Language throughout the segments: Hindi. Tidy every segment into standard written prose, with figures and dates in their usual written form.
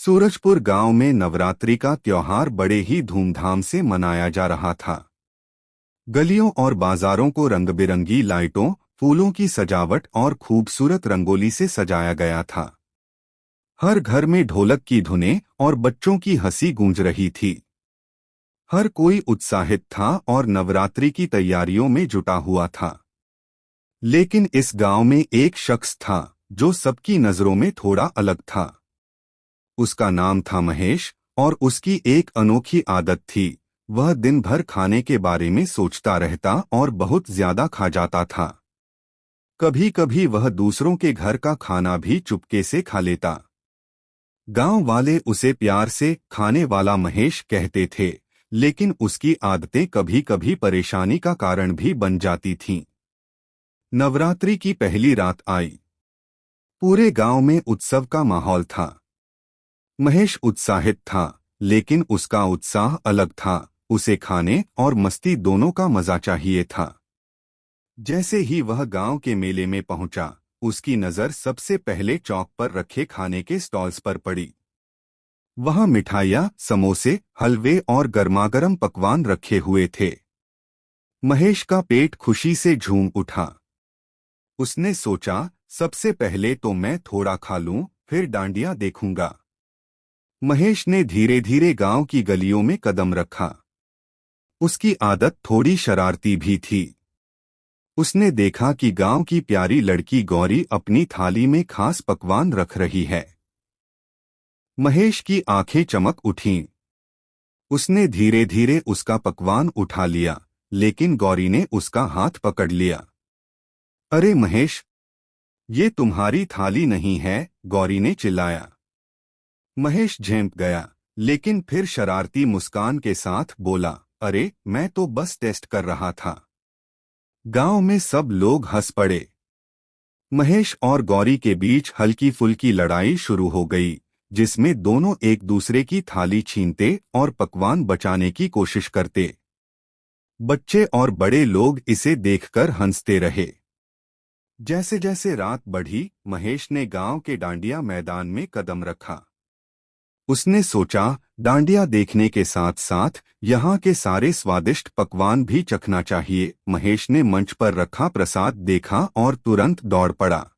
सूरजपुर गांव में नवरात्रि का त्योहार बड़े ही धूमधाम से मनाया जा रहा था। गलियों और बाजारों को रंग बिरंगी लाइटों, फूलों की सजावट और खूबसूरत रंगोली से सजाया गया था। हर घर में ढोलक की धुनें और बच्चों की हंसी गूंज रही थी। हर कोई उत्साहित था और नवरात्रि की तैयारियों में जुटा हुआ था। लेकिन इस गांव में एक शख्स था जो सबकी नजरों में थोड़ा अलग था। उसका नाम था महेश और उसकी एक अनोखी आदत थी। वह दिन भर खाने के बारे में सोचता रहता और बहुत ज्यादा खा जाता था। कभी कभी वह दूसरों के घर का खाना भी चुपके से खा लेता। गांव वाले उसे प्यार से खाने वाला महेश कहते थे, लेकिन उसकी आदतें कभी कभी परेशानी का कारण भी बन जाती थीं। नवरात्रि की पहली रात आई। पूरे गांव में उत्सव का माहौल था। महेश उत्साहित था, लेकिन उसका उत्साह अलग था। उसे खाने और मस्ती दोनों का मजा चाहिए था। जैसे ही वह गांव के मेले में पहुंचा, उसकी नजर सबसे पहले चौक पर रखे खाने के स्टॉल्स पर पड़ी। वहां मिठाइयाँ, समोसे, हलवे और गर्मागर्म पकवान रखे हुए थे। महेश का पेट खुशी से झूम उठा। उसने सोचा, सबसे पहले तो मैं थोड़ा खा लूं, फिर डांडिया देखूंगा। महेश ने धीरे धीरे गांव की गलियों में कदम रखा। उसकी आदत थोड़ी शरारती भी थी। उसने देखा कि गांव की प्यारी लड़की गौरी अपनी थाली में खास पकवान रख रही है। महेश की आंखें चमक उठीं। उसने धीरे धीरे उसका पकवान उठा लिया, लेकिन गौरी ने उसका हाथ पकड़ लिया। अरे महेश, ये तुम्हारी थाली नहीं है, गौरी ने चिल्लाया। महेश झेंप गया, लेकिन फिर शरारती मुस्कान के साथ बोला, अरे मैं तो बस टेस्ट कर रहा था। गांव में सब लोग हंस पड़े। महेश और गौरी के बीच हल्की फुल्की लड़ाई शुरू हो गई, जिसमें दोनों एक दूसरे की थाली छीनते और पकवान बचाने की कोशिश करते। बच्चे और बड़े लोग इसे देखकर हंसते रहे। जैसे जैसे रात बढ़ी, महेश ने गांव के डांडिया मैदान में कदम रखा। उसने सोचा, डांडिया देखने के साथ साथ यहाँ के सारे स्वादिष्ट पकवान भी चखना चाहिए। महेश ने मंच पर रखा प्रसाद देखा और तुरंत दौड़ पड़ा।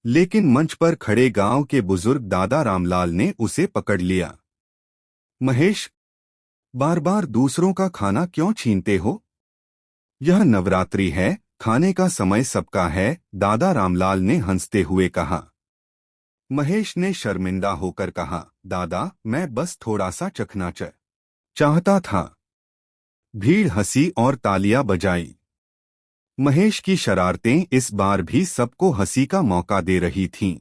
लेकिन मंच पर खड़े गांव के बुजुर्ग दादा रामलाल ने उसे पकड़ लिया। महेश, बार बार दूसरों का खाना क्यों छीनते हो? यह नवरात्रि है, खाने का समय सबका है, दादा रामलाल ने हंसते हुए कहा। महेश ने शर्मिंदा होकर कहा, दादा मैं बस थोड़ा सा चखना चाहता था। भीड़ हंसी और तालियां बजाई। महेश की शरारतें इस बार भी सबको हंसी का मौका दे रही थीं।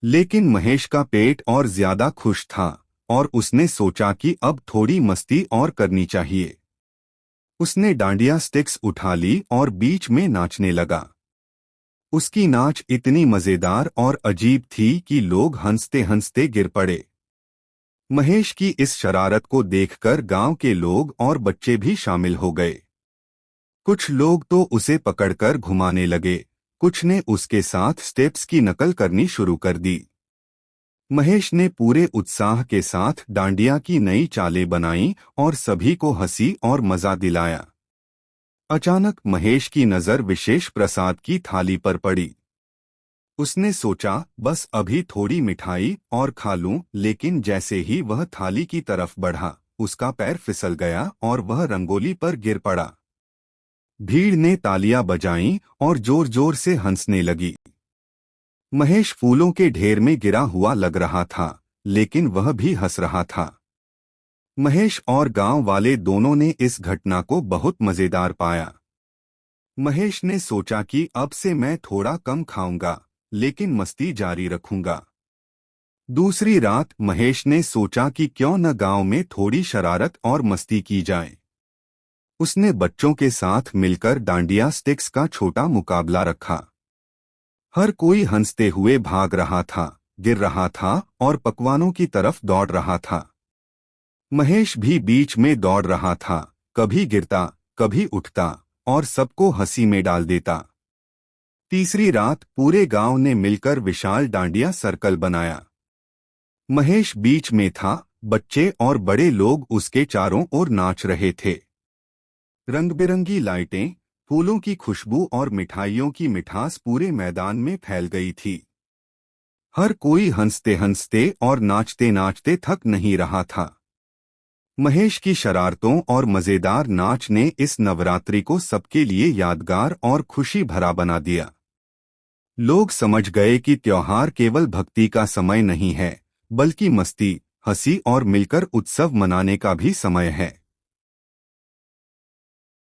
लेकिन महेश का पेट और ज्यादा खुश था और उसने सोचा कि अब थोड़ी मस्ती और करनी चाहिए। उसने डांडिया स्टिक्स उठा ली और बीच में नाचने लगा। उसकी नाच इतनी मजेदार और अजीब थी कि लोग हंसते हंसते गिर पड़े। महेश की इस शरारत को देखकर गांव के लोग और बच्चे भी शामिल हो गए। कुछ लोग तो उसे पकड़कर घुमाने लगे, कुछ ने उसके साथ स्टेप्स की नकल करनी शुरू कर दी। महेश ने पूरे उत्साह के साथ डांडिया की नई चालें बनाई और सभी को हंसी और मजा दिलाया। अचानक महेश की नजर विशेष प्रसाद की थाली पर पड़ी। उसने सोचा, बस अभी थोड़ी मिठाई और खा लूं, लेकिन जैसे ही वह थाली की तरफ बढ़ा, उसका पैर फिसल गया और वह रंगोली पर गिर पड़ा। भीड़ ने तालियां बजाईं और जोर जोर से हंसने लगी। महेश फूलों के ढेर में गिरा हुआ लग रहा था, लेकिन वह भी हंस रहा था। महेश और गांव वाले दोनों ने इस घटना को बहुत मजेदार पाया। महेश ने सोचा कि अब से मैं थोड़ा कम खाऊंगा, लेकिन मस्ती जारी रखूंगा। दूसरी रात महेश ने सोचा कि क्यों न गांव में थोड़ी शरारत और मस्ती की जाए। उसने बच्चों के साथ मिलकर डांडिया स्टिक्स का छोटा मुकाबला रखा। हर कोई हंसते हुए भाग रहा था, गिर रहा था और पकवानों की तरफ दौड़ रहा था। महेश भी बीच में दौड़ रहा था, कभी गिरता, कभी उठता और सबको हंसी में डाल देता। तीसरी रात पूरे गांव ने मिलकर विशाल डांडिया सर्कल बनाया। महेश बीच में था। बच्चे और बड़े लोग उसके चारों ओर नाच रहे थे। रंग बिरंगी लाइटें, फूलों की खुशबू और मिठाइयों की मिठास पूरे मैदान में फैल गई थी। हर कोई हंसते हंसते और नाचते नाचते थक नहीं रहा था। महेश की शरारतों और मजेदार नाच ने इस नवरात्रि को सबके लिए यादगार और खुशी भरा बना दिया। लोग समझ गए कि त्योहार केवल भक्ति का समय नहीं है, बल्कि मस्ती, हंसी और मिलकर उत्सव मनाने का भी समय है।